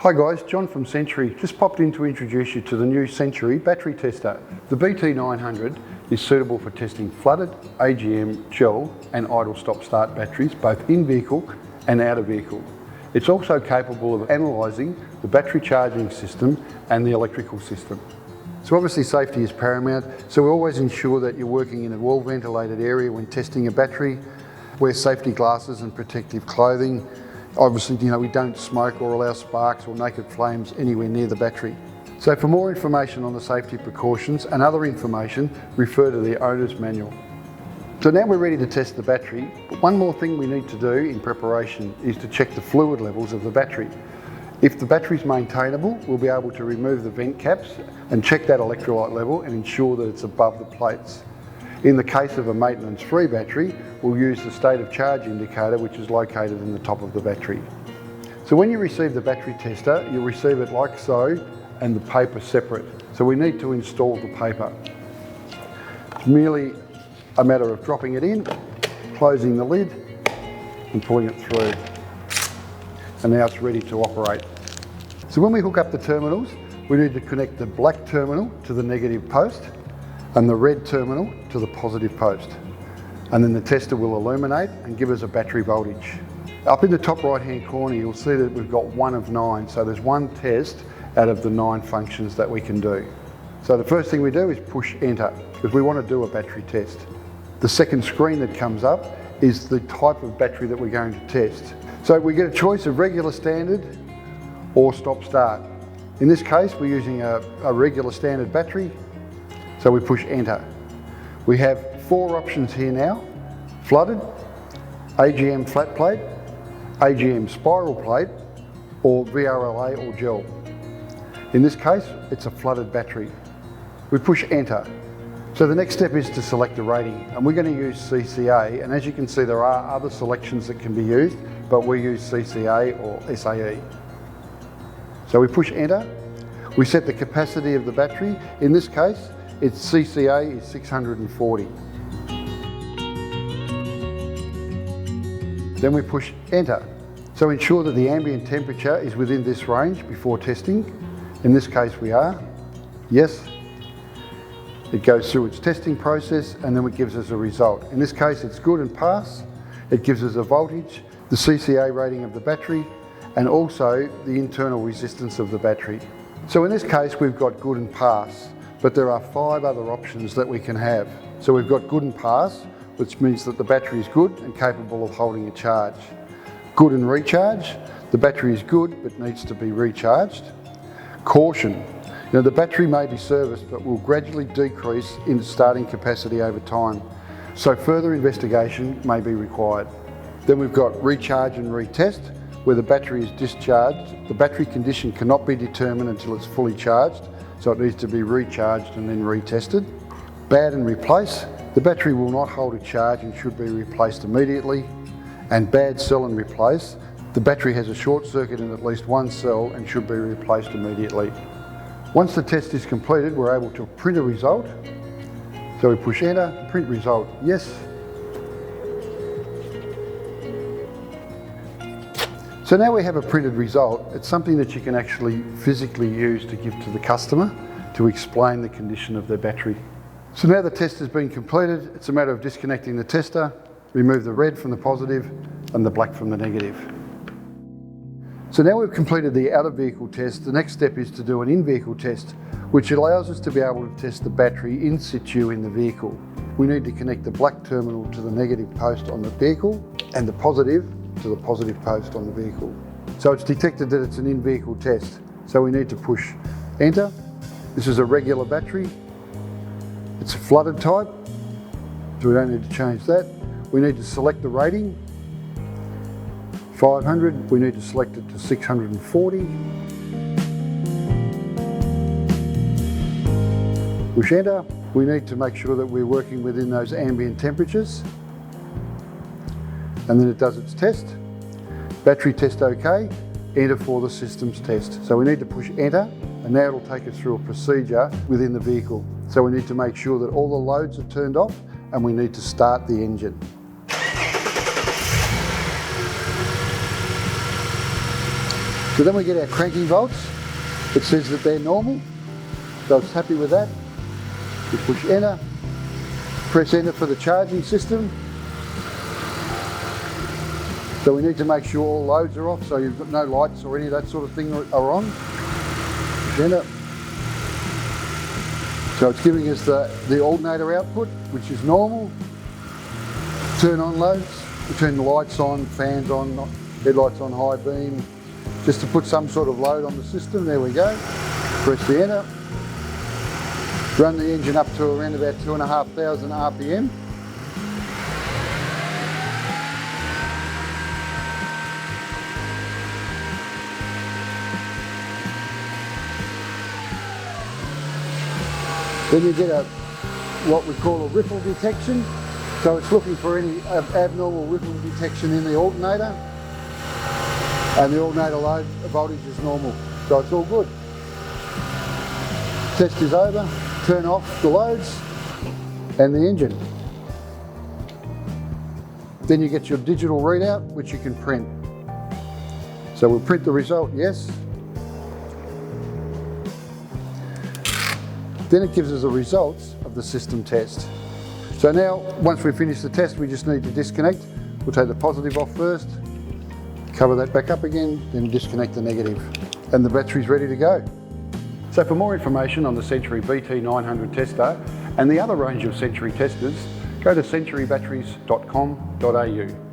Hi guys, John from Century. Just popped in to introduce you to the new Century battery tester. The BT900 is suitable for testing flooded, AGM, gel and idle stop-start batteries both in vehicle and out of vehicle. It's also capable of analysing the battery charging system and the electrical system. So obviously safety is paramount, so we always ensure that you're working in a well-ventilated area when testing a battery. Wear safety glasses and protective clothing. Obviously, we don't smoke or allow sparks or naked flames anywhere near the battery. So for more information on the safety precautions and other information, refer to the owner's manual. So now we're ready to test the battery, but one more thing we need to do in preparation is to check the fluid levels of the battery. If the battery is maintainable, we'll be able to remove the vent caps and check that electrolyte level and ensure that it's above the plates. In the case of a maintenance-free battery, we'll use the state of charge indicator, which is located in the top of the battery. So when you receive the battery tester, you'll receive it like so, and the paper separate. So we need to install the paper. It's merely a matter of dropping it in, closing the lid, and pulling it through. And now it's ready to operate. So when we hook up the terminals, we need to connect the black terminal to the negative post, and the red terminal to the positive post. And then the tester will illuminate and give us a battery voltage. Up in the top right hand corner you'll see that we've got 1 of 9, so there's 1 test out of the 9 functions that we can do. So the first thing we do is push enter, because we want to do a battery test. The second screen that comes up is the type of battery that we're going to test. So we get a choice of regular standard or stop start. In this case we're using a regular standard battery. So we push enter. We have 4 options here now: flooded, AGM flat plate, AGM spiral plate, or VRLA or gel. In this case, it's a flooded battery. We push enter. So the next step is to select a rating, and we're going to use CCA, and as you can see there are other selections that can be used, but we use CCA or SAE. So we push enter. We set the capacity of the battery. In this case, its CCA is 640. Then we push enter. So ensure that the ambient temperature is within this range before testing. In this case we are. Yes. It goes through its testing process and then it gives us a result. In this case it's good and pass. It gives us a voltage, the CCA rating of the battery, and also the internal resistance of the battery. So in this case we've got good and pass. But there are 5 other options that we can have. So we've got good and pass, which means that the battery is good and capable of holding a charge. Good and recharge, the battery is good but needs to be recharged. Caution, the battery may be serviced but will gradually decrease in starting capacity over time. So further investigation may be required. Then we've got recharge and retest, where the battery is discharged. The battery condition cannot be determined until it's fully charged, so it needs to be recharged and then retested. Bad and replace, the battery will not hold a charge and should be replaced immediately. And bad sell and replace, the battery has a short circuit in at least 1 cell and should be replaced immediately. Once the test is completed, we're able to print a result. So we push enter, print result, yes. So now we have a printed result. It's something that you can actually physically use to give to the customer to explain the condition of their battery. So now the test has been completed, it's a matter of disconnecting the tester, remove the red from the positive and the black from the negative. So now we've completed the out of vehicle test, the next step is to do an in-vehicle test, which allows us to be able to test the battery in situ in the vehicle. We need to connect the black terminal to the negative post on the vehicle and the positive to the positive post on the vehicle. So it's detected that it's an in-vehicle test. So we need to push enter. This is a regular battery. It's a flooded type, so we don't need to change that. We need to select the rating. 500, we need to select it to 640. Push enter. We need to make sure that we're working within those ambient temperatures. And then it does its test. Battery test OK, enter for the systems test. So we need to push enter, and now it'll take us through a procedure within the vehicle. So we need to make sure that all the loads are turned off and we need to start the engine. So then we get our cranking bolts. It says that they're normal, so it's happy with that. We push enter, press enter for the charging system. So we need to make sure all loads are off, so you've got no lights or any of that sort of thing are on. Push enter. So it's giving us the alternator output, which is normal. Turn on loads, we turn the lights on, fans on, headlights on high beam, just to put some sort of load on the system. There we go. Press the enter. Run the engine up to around about 2,500 RPM. Then you get what we call a ripple detection. So it's looking for any abnormal ripple detection in the alternator. And the alternator load voltage is normal. So it's all good. Test is over. Turn off the loads and the engine. Then you get your digital readout, which you can print. So we'll print the result, yes. Then it gives us the results of the system test. So now, once we finish the test, we just need to disconnect. We'll take the positive off first, cover that back up again, then disconnect the negative. And the battery's ready to go. So for more information on the Century BT900 tester and the other range of Century testers, go to centurybatteries.com.au.